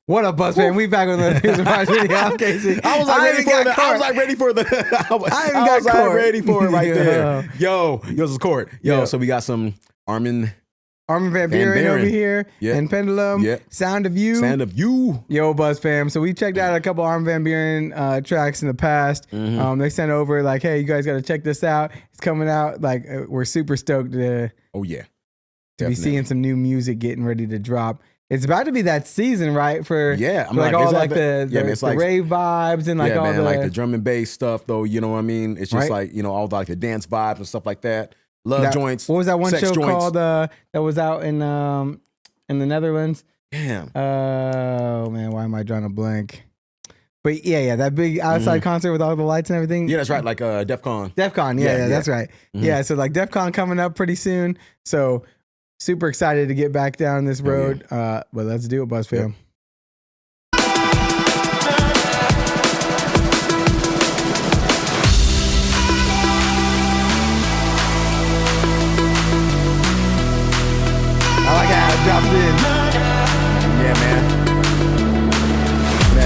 What up, Buzz fan? We back on the video. I'm Casey. I was like ready for it right there. Yo, this is Court. So we got some Armin van Buuren over here, and Pendulum. Sound of You. Yo, Buzz fam. So we checked out a couple Armin van Buuren tracks in the past. They sent over like, hey, you guys got to check this out. It's coming out. Like, we're super stoked to be seeing some new music getting ready to drop. It's about to be that season, right? For like all like the rave vibes and like all the like the drum and bass stuff, though. You know what I mean? It's just like, you know, all like the dance vibes and stuff like that. Love joints. What was that one show called that was out in the Netherlands? Damn. Oh man, why am I drawing a blank? But yeah, that big outside concert with all the lights and everything. Yeah, that's right. Like DEF CON. Yeah, that's right. Yeah, so like DEF CON coming up pretty soon. So super excited to get back down this road. But let's do it, Buzz fam. I like how it drops in. Yeah, man.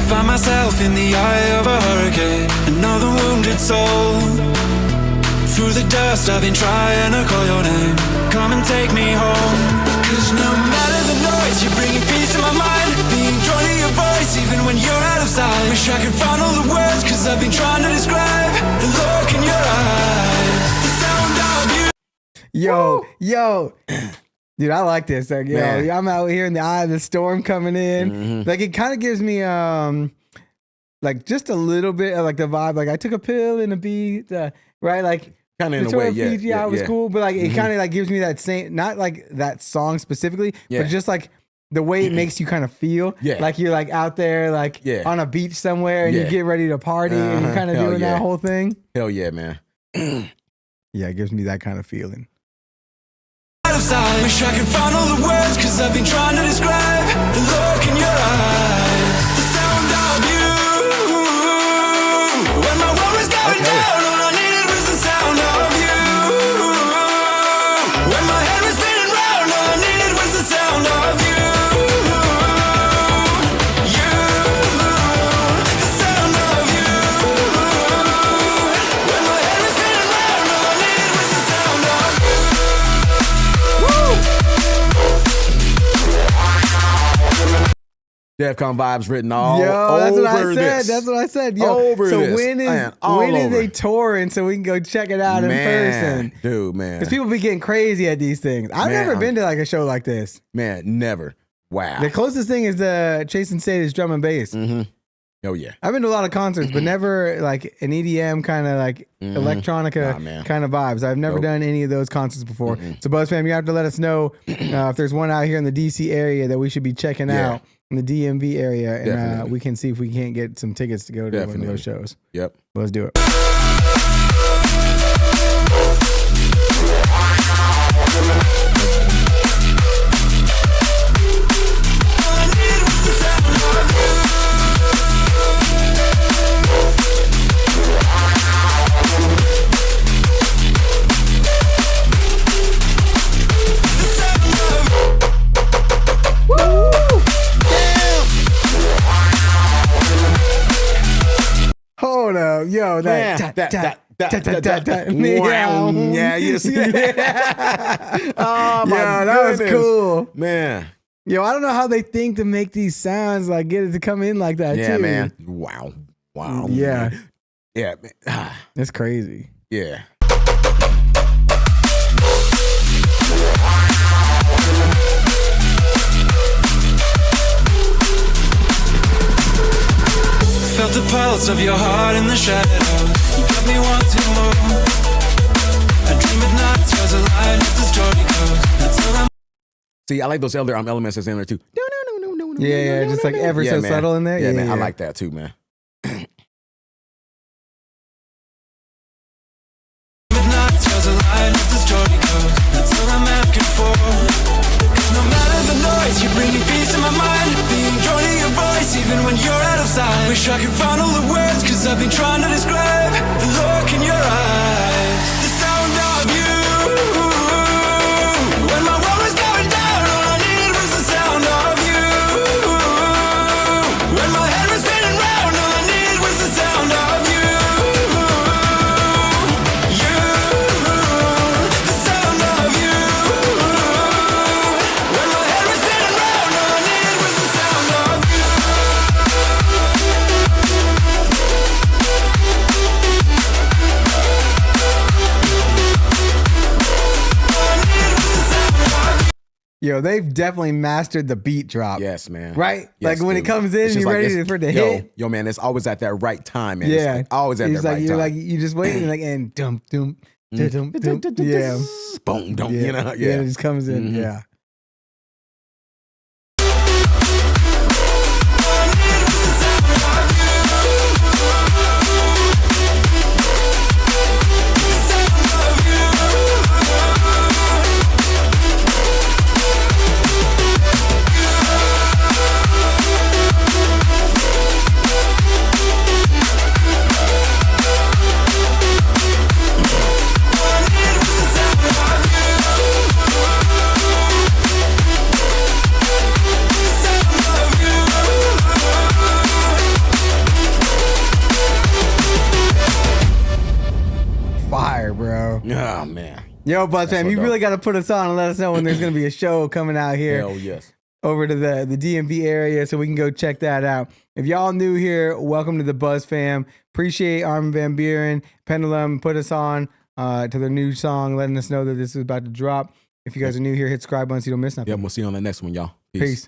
Find myself in the eye of a hurricane, another wounded soul. Through the dust I've been trying to call your name. Come and take me home. Cause no matter the noise, you're bringing peace to my mind. Being drawn to your voice even when you're out of sight. Wish I could find all the words, cause I've been trying to describe the look in your eyes, the sound of you. Yo dude, I like this. Like, I'm out here in the eye of the storm coming in. Like, it kind of gives me like just a little bit of like the vibe. Like, I took a pill and a beat, right? Like, kind of in a way, it was cool, but like it kind of like gives me that same, not like that song specifically, but just like the way it makes you kind of feel. Like you're like out there, like on a beach somewhere, and you get ready to party, and you're kind of doing that whole thing. Hell yeah, man. It gives me that kind of feeling. Wish I could find all the words, cause I've been trying to describe the look in your eyes, the sound of you. When my world was going down, all I needed was the sound of you. When my head was spinning round, all I needed was the sound of you. The sound of you. When my head was spinning round, all I needed was the sound of you. DEF CON vibes written all that's over what I said. this. That's what I said. When is they touring so we can go check it out in person? Dude, man. Because people be getting crazy at these things. I've never been to like a show like this. Man, never. Wow. The closest thing is the Chase and State is drum and bass. Oh yeah. I've been to a lot of concerts, but never like an EDM kind of like electronica kind of vibes. I've never done any of those concerts before. So Buzz fam, you have to let us know if there's one out here in the DC area that we should be checking out in the DMV area, and we can see if we can't get some tickets to go to one of those shows. Yep. Let's do it. Hold up, yo, that yeah, you see that? Oh my god, that was cool, man. Yo, I don't know how they think to make these sounds, like get it to come in like that. Yeah, too. man. Wow. Yeah, man. That's crazy. Yeah. Felt the pulse of your heart in the shadows. You got me wanting more. I dream at night, stars align as the story goes. Until I'm See, I like those other elements that's in there too. Yeah, just like ever so subtle in there. Yeah, man. I like that too, man. midnight, stars align as the story goes. Until I'm asking for. Cause no matter the noise, you're bringing peace to my mind. Being drawn to your voice even when you're out of sight. Wish I could find all the words, cause I've been trying to describe the look in your eyes, the sound of you. When my world was going down, all I needed was the sound of you. Yo, they've definitely mastered the beat drop. Yes, man. Right? Yes, like when it comes in, you're ready for it to hit. Yo, man, it's always at that right time, man. Yeah. It's always at that right you're time. like, you just waiting, like, and dum, dum, dum, dum, dum. Yeah. Boom, dum, Yeah. you know? Yeah, it just comes in. Yeah. Fire, bro. Oh, man. Yo, Buzz fam, you really got to put us on and let us know when there's going to be a show coming out here. Hell yes. Over to the DMV area so we can go check that out. If y'all new here, welcome to the Buzz fam. Appreciate Armin van Buuren, Pendulum, put us on to their new song, letting us know that this is about to drop. If you guys are new here, hit subscribe button so you don't miss nothing. Yeah, we'll see you on the next one, y'all. Peace.